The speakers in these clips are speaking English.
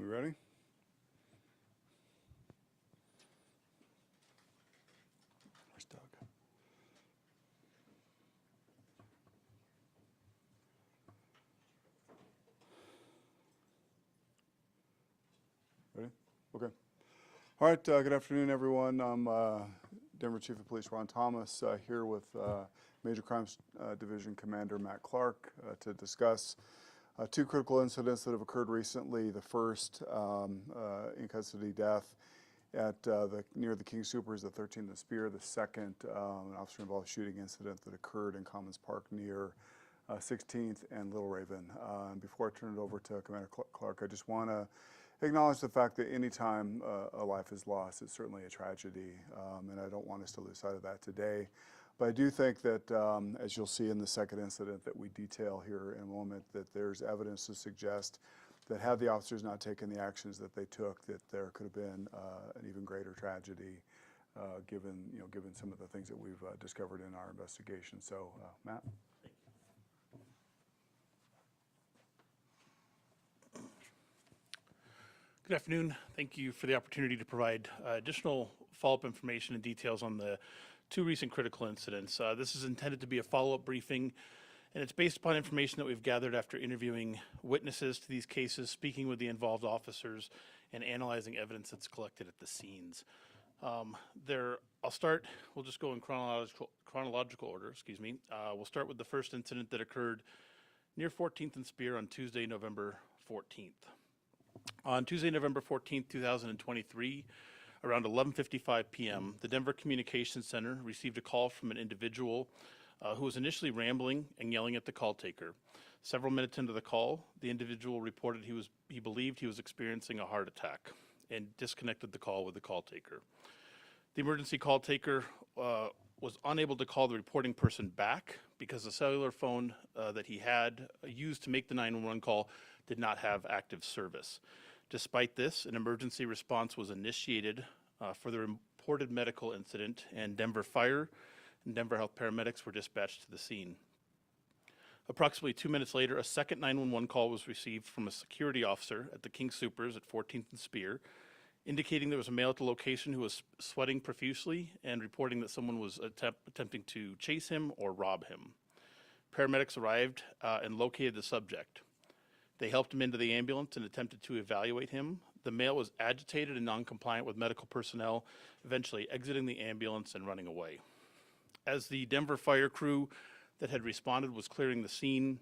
We ready? Where's Doug? Ready? Okay. All right, good afternoon, everyone. I'm Denver Chief of Police Ron Thomas here with Major Crimes Division Commander Matt Clark to discuss two critical incidents that have occurred recently. The first, in custody death at near the King Supers, the 13th and Spear. The second, an officer-involved shooting incident that occurred in Commons Park near 16th and Little Raven. Before I turn it over to Commander Clark, I just want to acknowledge the fact that any time a life is lost, it's certainly a tragedy, and I don't want us to lose sight of that today. But I do think that, as you'll see in the second incident that we detail here in a moment, that there's evidence to suggest that had the officers not taken the actions that they took, that there could have been an even greater tragedy, given some of the things that we've discovered in our investigation. So, Matt. Good afternoon. Thank you for the opportunity to provide additional follow-up information and details on the two recent critical incidents. This is intended to be a follow-up briefing, and it's based upon information that we've gathered after interviewing witnesses to these cases, speaking with the involved officers, and analyzing evidence that's collected at the scenes. We'll just go in chronological order, We'll start with the first incident that occurred near 14th and Spear on Tuesday, November 14th. On Tuesday, November 14th, 2023, around 11:55 p.m., the Denver Communications Center received a call from an individual who was initially rambling and yelling at the call taker. Several minutes into the call, the individual reported he believed he was experiencing a heart attack and disconnected the call with the call taker. The emergency call taker was unable to call the reporting person back because the cellular phone that he had used to make the 911 call did not have active service. Despite this, an emergency response was initiated for the reported medical incident, and Denver Fire and Denver Health paramedics were dispatched to the scene. Approximately 2 minutes later, a second 911 call was received from a security officer at the King Supers at 14th and Spear, indicating there was a male at the location who was sweating profusely and reporting that someone was attempting to chase him or rob him. Paramedics arrived and located the subject. They helped him into the ambulance and attempted to evaluate him. The male was agitated and non-compliant with medical personnel, eventually exiting the ambulance and running away. As the Denver fire crew that had responded was clearing the scene,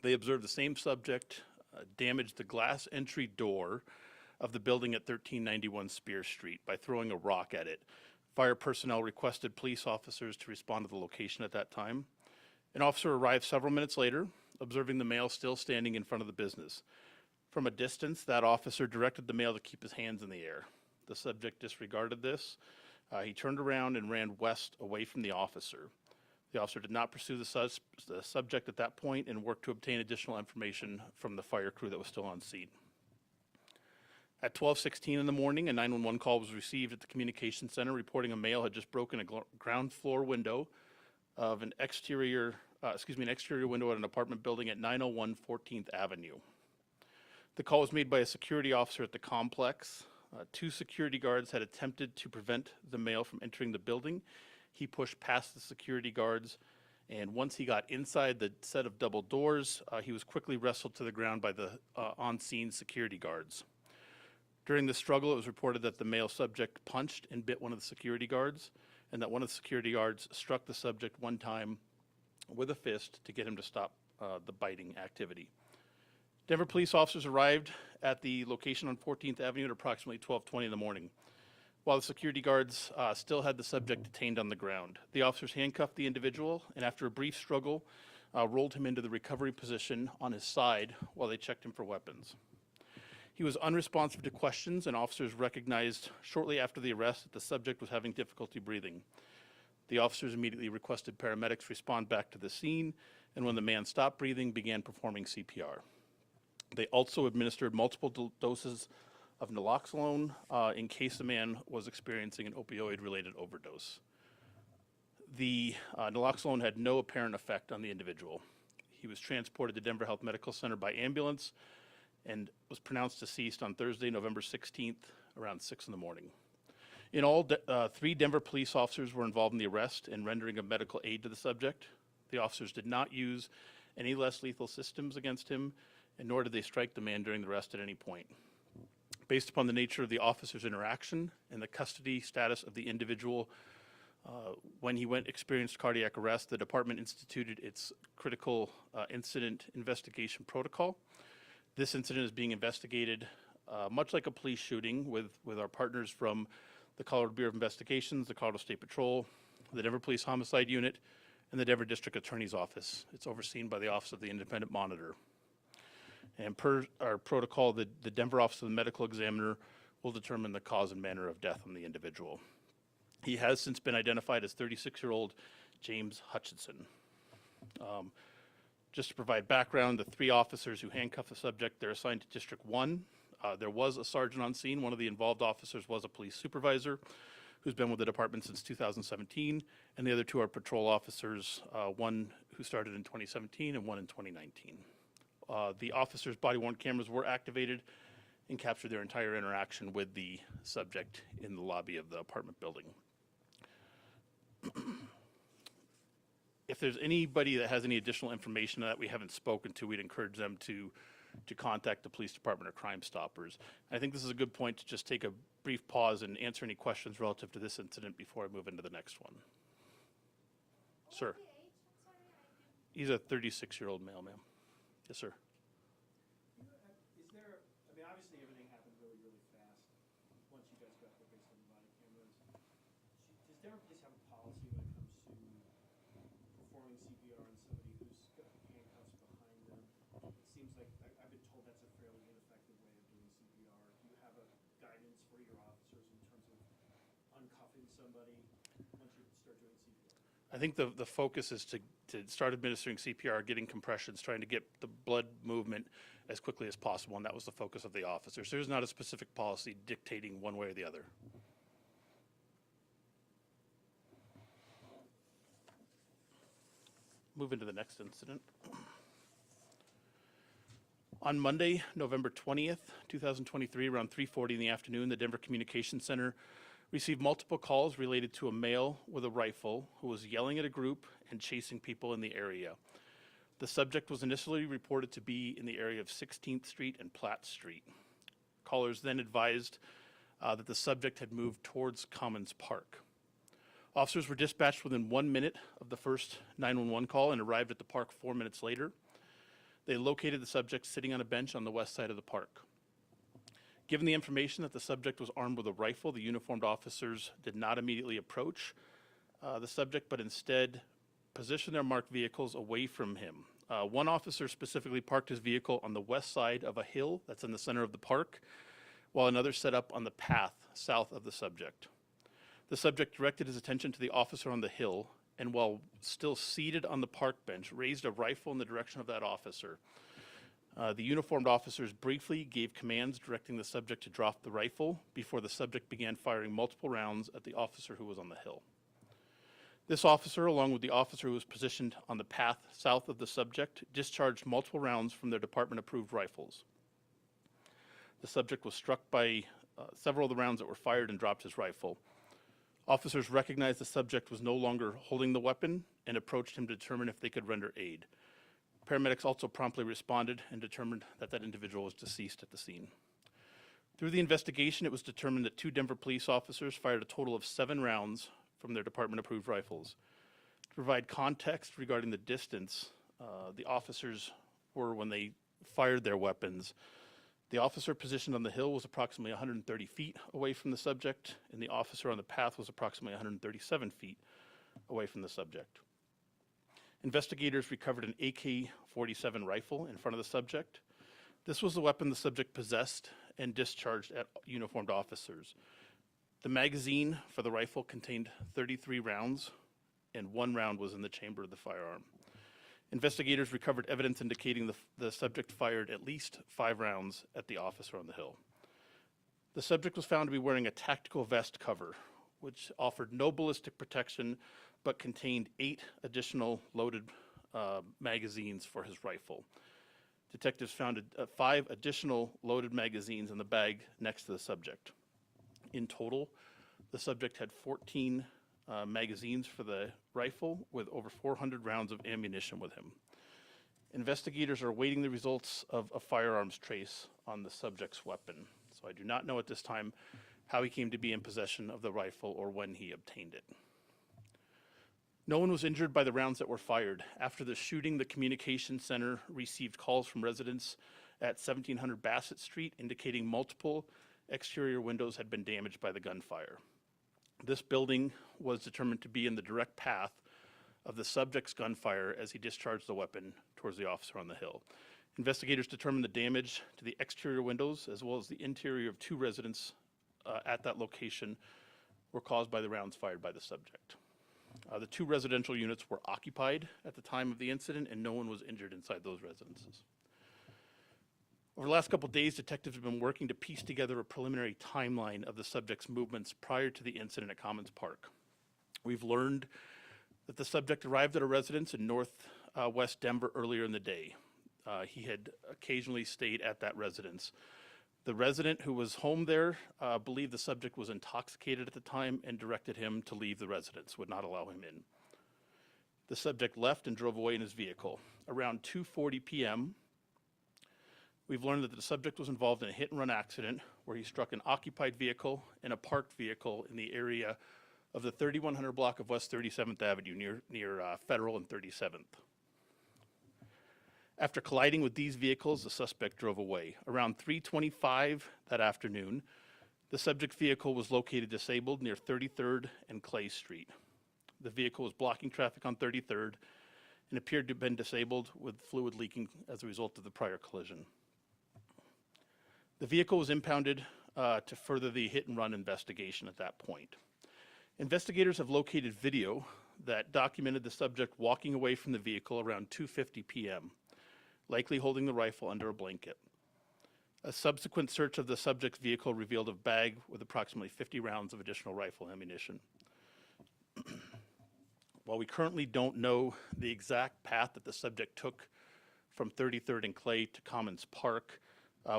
they observed the same subject damage the glass entry door of the building at 1391 Spear Street by throwing a rock at it. Fire personnel requested police officers to respond to the location at that time. An officer arrived several minutes later, observing the male still standing in front of the business. From a distance, that officer directed the male to keep his hands in the air. The subject disregarded this. He turned around and ran west away from the officer. The officer did not pursue the subject at that point and worked to obtain additional information from the fire crew that was still on scene. At 12:16 in the morning, a 911 call was received at the communication center reporting a male had just broken a ground floor window of an exterior window at an apartment building at 901 14th Avenue. The call was made by a security officer at the complex. Two security guards had attempted to prevent the male from entering the building. He pushed past the security guards, and once he got inside the set of double doors, he was quickly wrestled to the ground by the on-scene security guards. During the struggle, it was reported that the male subject punched and bit one of the security guards, and that one of the security guards struck the subject one time with a fist to get him to stop the biting activity. Denver police officers arrived at the location on 14th Avenue at approximately 12:20 in the morning. While the security guards still had the subject detained on the ground, the officers handcuffed the individual and after a brief struggle, rolled him into the recovery position on his side while they checked him for weapons. He was unresponsive to questions, and officers recognized shortly after the arrest that the subject was having difficulty breathing. The officers immediately requested paramedics respond back to the scene, and when the man stopped breathing, began performing CPR. They also administered multiple doses of naloxone in case the man was experiencing an opioid-related overdose. The naloxone had no apparent effect on the individual. He was transported to Denver Health Medical Center by ambulance and was pronounced deceased on Thursday, November 16th, around 6 in the morning. In all, 3 Denver police officers were involved in the arrest and rendering of medical aid to the subject. The officers did not use any less lethal systems against him, and nor did they strike the man during the arrest at any point. Based upon the nature of the officer's interaction and the custody status of the individual, when he experienced cardiac arrest, the department instituted its critical incident investigation protocol. This incident is being investigated much like a police shooting with our partners from the Colorado Bureau of Investigations, the Colorado State Patrol, the Denver Police Homicide Unit, and the Denver District Attorney's Office. It's overseen by the Office of the Independent Monitor. And per our protocol, the Denver Office of the Medical Examiner will determine the cause and manner of death on the individual. He has since been identified as 36-year-old James Hutchinson. Just to provide background, the 3 officers who handcuffed the subject, they're assigned to District 1. There was a sergeant on scene. One of the involved officers was a police supervisor who's been with the department since 2017, and the other 2 are patrol officers, one who started in 2017 and one in 2019. The officers' body-worn cameras were activated and captured their entire interaction with the subject in the lobby of the apartment building. If there's anybody that has any additional information that we haven't spoken to, we'd encourage them to contact the police department or Crime Stoppers. I think this is a good point to just take a brief pause and answer any questions relative to this incident before I move into the next one. Sir. He's a 36-year-old male, ma'am. Yes, sir. Is there, I mean, obviously everything happened really, really fast once you guys got there based on the body cameras. Does Denver Police have a policy when it comes to performing CPR on somebody who's got handcuffs behind them? It seems like, I've been told that's a fairly ineffective way of doing CPR. Do you have a guidance for your officers in terms of uncuffing somebody once you start doing CPR? I think the focus is to start administering CPR, getting compressions, trying to get the blood movement as quickly as possible, and that was the focus of the officers. There's not a specific policy dictating one way or the other. Move into the next incident. On Monday, November 20th, 2023, around 3:40 in the afternoon, the Denver Communications Center received multiple calls related to a male with a rifle who was yelling at a group and chasing people in the area. The subject was initially reported to be in the area of 16th Street and Platt Street. Callers then advised that the subject had moved towards Commons Park. Officers were dispatched within 1 minute of the first 911 call and arrived at the park 4 minutes later. They located the subject sitting on a bench on the west side of the park. Given the information that the subject was armed with a rifle, the uniformed officers did not immediately approach the subject, but instead positioned their marked vehicles away from him. One officer specifically parked his vehicle on the west side of a hill that's in the center of the park, while another set up on the path south of the subject. The subject directed his attention to the officer on the hill, and while still seated on the park bench, raised a rifle in the direction of that officer. The uniformed officers briefly gave commands directing the subject to drop the rifle before the subject began firing multiple rounds at the officer who was on the hill. This officer, along with the officer who was positioned on the path south of the subject, discharged multiple rounds from their department-approved rifles. The subject was struck by several of the rounds that were fired and dropped his rifle. Officers recognized the subject was no longer holding the weapon and approached him to determine if they could render aid. Paramedics also promptly responded and determined that that individual was deceased at the scene. Through the investigation, it was determined that 2 Denver police officers fired a total of 7 rounds from their department-approved rifles. To provide context regarding the distance the officers were when they fired their weapons, the officer positioned on the hill was approximately 130 feet away from the subject, and the officer on the path was approximately 137 feet away from the subject. Investigators recovered an AK-47 rifle in front of the subject. This was the weapon the subject possessed and discharged at uniformed officers. The magazine for the rifle contained 33 rounds, and 1 round was in the chamber of the firearm. Investigators recovered evidence indicating the subject fired at least 5 rounds at the officer on the hill. The subject was found to be wearing a tactical vest cover, which offered no ballistic protection, but contained 8 additional loaded magazines for his rifle. detectives found 5 additional loaded magazines in the bag next to the subject. In total, the subject had 14 magazines for the rifle with over 400 rounds of ammunition with him. Investigators are awaiting the results of a firearms trace on the subject's weapon. So I do not know at this time how he came to be in possession of the rifle or when he obtained it. No one was injured by the rounds that were fired. After the shooting, the communication center received calls from residents at 1700 Bassett Street indicating multiple exterior windows had been damaged by the gunfire. This building was determined to be in the direct path of the subject's gunfire as he discharged the weapon towards the officer on the hill. Investigators determined the damage to the exterior windows as well as the interior of 2 residents at that location were caused by the rounds fired by the subject. The 2 residential units were occupied at the time of the incident, and no one was injured inside those residences. Over the last couple of days, detectives have been working to piece together a preliminary timeline of the subject's movements prior to the incident at Commons Park. We've learned that the subject arrived at a residence in northwest Denver earlier in the day. He had occasionally stayed at that residence. The resident who was home there believed the subject was intoxicated at the time and directed him to leave the residence, would not allow him in. The subject left and drove away in his vehicle. Around 2:40 p.m., we've learned that the subject was involved in a hit-and-run accident where he struck an occupied vehicle and a parked vehicle in the area of the 3100 block of West 37th Avenue near Federal and 37th. After colliding with these vehicles, the suspect drove away. Around 3:25 that afternoon, the subject vehicle was located disabled near 33rd and Clay Street. The vehicle was blocking traffic on 33rd and appeared to have been disabled with fluid leaking as a result of the prior collision. The vehicle was impounded to further the hit-and-run investigation at that point. Investigators have located video that documented the subject walking away from the vehicle around 2:50 p.m., likely holding the rifle under a blanket. A subsequent search of the subject's vehicle revealed a bag with approximately 50 rounds of additional rifle ammunition. While we currently don't know the exact path that the subject took from 33rd and Clay to Commons Park,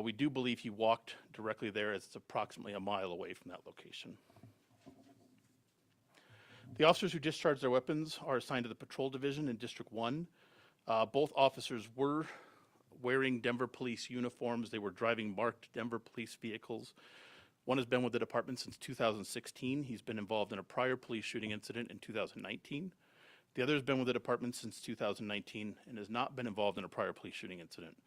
we do believe he walked directly there, as it's approximately a mile away from that location. The officers who discharged their weapons are assigned to the Patrol Division in District 1. Both officers were wearing Denver police uniforms. They were driving marked Denver police vehicles. One has been with the department since 2016. He's been involved in a prior police shooting incident in 2019. The other has been with the department since 2019 and has not been involved in a prior police shooting incident.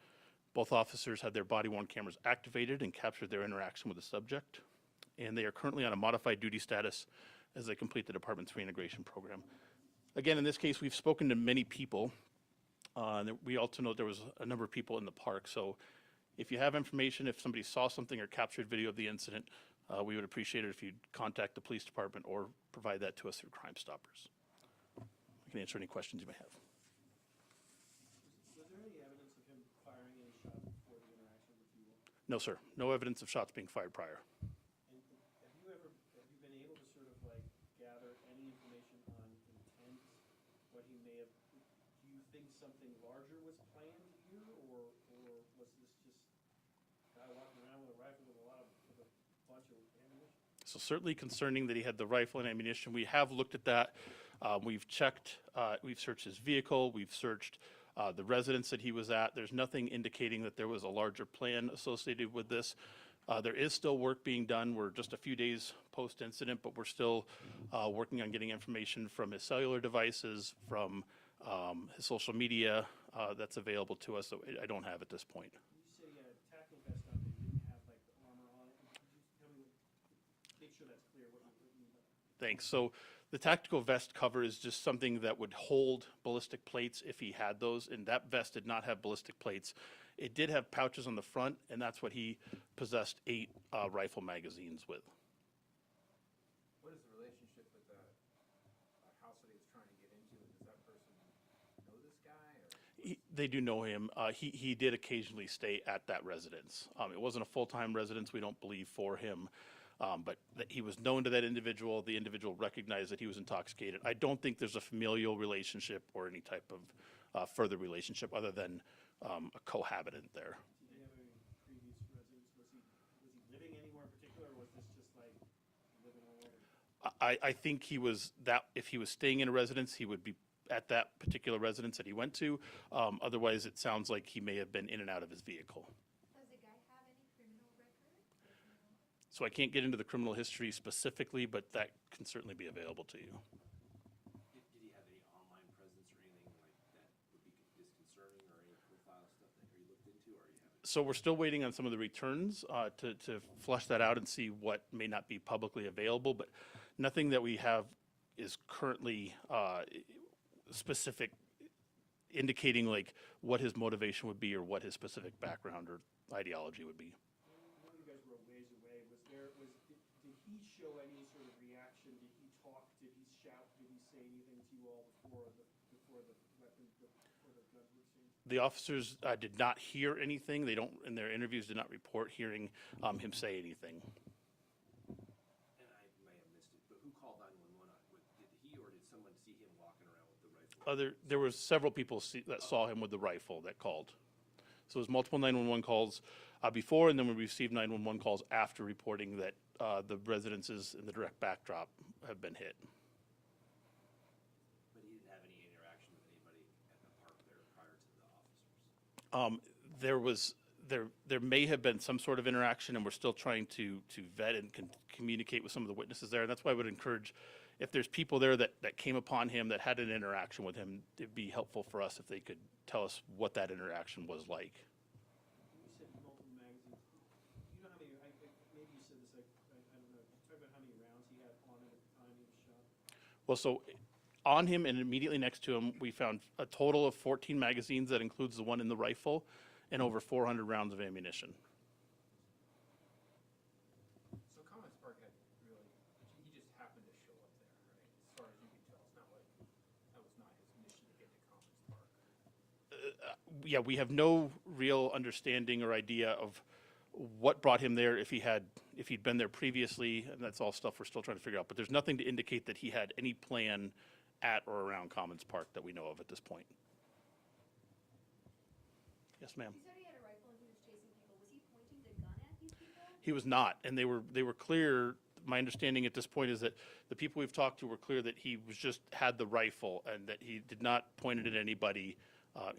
Both officers had their body-worn cameras activated and captured their interaction with the subject, and they are currently on a modified duty status as they complete the department's reintegration program. Again, in this case, we've spoken to many people. We also know there was a number of people in the park. So if you have information, if somebody saw something or captured video of the incident, we would appreciate it if you'd contact the police department or provide that to us through Crime Stoppers. I can answer any questions you may have. Was there any evidence of him firing any shots before the interaction with you? No, sir. No evidence of shots being fired prior. And have you been able to sort of like gather any information on intent, what he may have, do you think something larger was planned here, or was this just a guy walking around with a rifle with a bunch of ammunition? So certainly concerning that he had the rifle and ammunition. We have looked at that. We've checked, we've searched his vehicle, we've searched the residence that he was at. There's nothing indicating that there was a larger plan associated with this. There is still work being done. We're just a few days post-incident, but we're still working on getting information from his cellular devices, from his social media that's available to us that I don't have at this point. You say he had a tactical vest on, but he didn't have like the armor on it. Could you tell me, make sure that's clear what you mean by that? Thanks. So the tactical vest cover is just something that would hold ballistic plates if he had those, and that vest did not have ballistic plates. It did have pouches on the front, and that's what he possessed 8 rifle magazines with. What is the relationship with the house that he was trying to get into? Does that person know this guy? Or? They do know him. He did occasionally stay at that residence. It wasn't a full-time residence, we don't believe, for him. But he was known to that individual. The individual recognized that he was intoxicated. I don't think there's a familial relationship or any type of further relationship other than a cohabitant there. Did he have any previous residence? Was he living anywhere in particular, or was this just like living all over? I think he was that, if he was staying in a residence, he would be at that particular residence that he went to. Otherwise, it sounds like he may have been in and out of his vehicle. Does the guy have any criminal record? So I can't get into the criminal history specifically, but that can certainly be available to you. Did he have any online presence or anything like that would be disconcerting, or any profile stuff that you looked into, or you haven't? So we're still waiting on some of the returns to flush that out and see what may not be publicly available, but nothing that we have is currently specific, indicating like what his motivation would be or what his specific background or ideology would be. I know you guys were a ways away. Did he show any sort of reaction? Did he talk? Did he shout? Did he say anything to you all before the weapon, before the gun was seen? The officers did not hear anything. They don't, in their interviews, did not report hearing him say anything. And I may have missed it, but who called 911? Did he or did someone see him walking around with the rifle? There were several people that saw him with the rifle that called. So it was multiple 911 calls before, and then we received 911 calls after reporting that the residences in the direct backdrop have been hit. But he didn't have any interaction with anybody at the park there prior to the officers? There may have been some sort of interaction, and we're still trying to vet and communicate with some of the witnesses there. And that's why I would encourage, if there's people there that came upon him, that had an interaction with him, it'd be helpful for us if they could tell us what that interaction was like. You said multiple magazines. You know how many? Maybe you said this. I don't know. Talk about how many rounds he had on him at the time he was shot. Well, so on him and immediately next to him, we found a total of 14 magazines. That includes the one in the rifle, and over 400 rounds of ammunition. So Commons Park had really, he just happened to show up there, right? As far as you can tell, it's not like, that was not his mission to get to Commons Park. Yeah, we have no real understanding or idea of what brought him there, if he'd been there previously, and that's all stuff we're still trying to figure out. But there's nothing to indicate that he had any plan at or around Commons Park that we know of at this point. Yes, ma'am. You said he had a rifle and he was chasing people. Was he pointing the gun at these people? He was not, and they were clear. My understanding at this point is that the people we've talked to were clear that he was just had the rifle and that he did not point it at anybody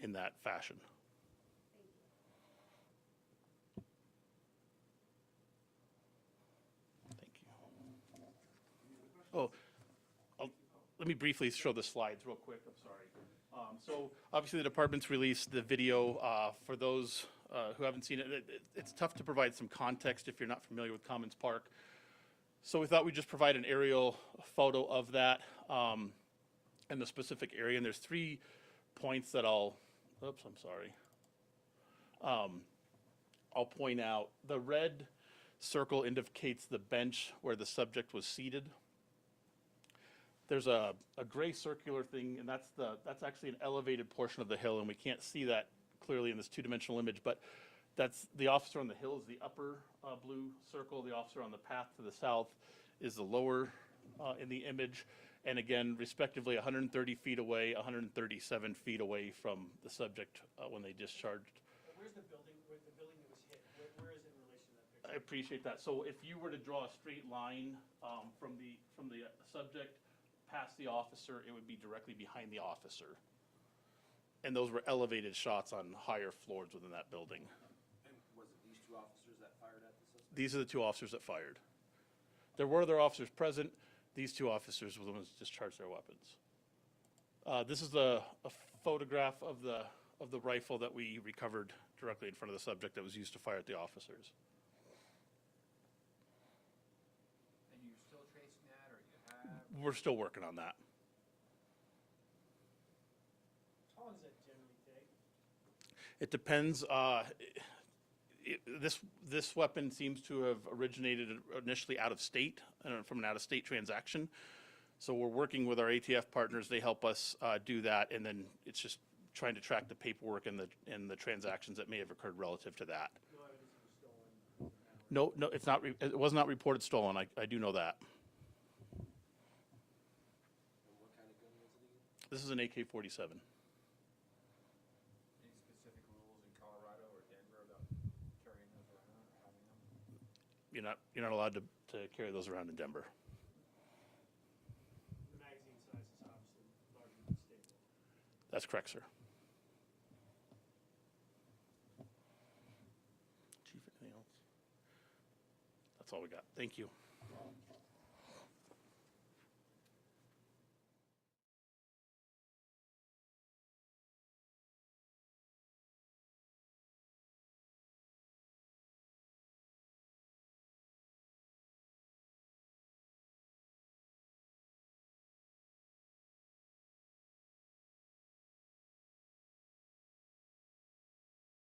in that fashion. Thank you. Oh, let me briefly show the slides real quick. I'm sorry. So obviously the department's released the video. For those who haven't seen it, it's tough to provide some context if you're not familiar with Commons Park. So we thought we'd just provide an aerial photo of that and the specific area. And there's 3 points that I'll point out. The red circle indicates the bench where the subject was seated. There's a gray circular thing, and that's actually an elevated portion of the hill, and we can't see that clearly in this 2-dimensional image, but that's the officer on the hill is the upper blue circle. The officer on the path to the south is the lower in the image, and again, respectively, 130 feet away, 137 feet away from the subject when they discharged. Where's the building? Where the building that was hit? Where is it in relation to that picture? I appreciate that. So if you were to draw a straight line from the subject past the officer, it would be directly behind the officer. And those were elevated shots on higher floors within that building. And was it these 2 officers that fired at the suspect? These are the 2 officers that fired. There were other officers present. These 2 officers were the ones that discharged their weapons. This is a photograph of the rifle that we recovered directly in front of the subject that was used to fire at the officers. And you're still tracing that, or you have? We're still working on that. How long does that generally take? It depends. This weapon seems to have originated initially out of state, from an out-of-state transaction. So we're working with our ATF partners. They help us do that, and then it's just trying to track the paperwork and the transactions that may have occurred relative to that. No evidence it was stolen. No, it's not. It was not reported stolen. I do know that. And what kind of gun was it again? This is an AK-47. Any specific rules you're not allowed to carry those around in Denver. The magazine size is obviously larger than staple. That's correct, sir. Chief, anything else? That's all we got. Thank you.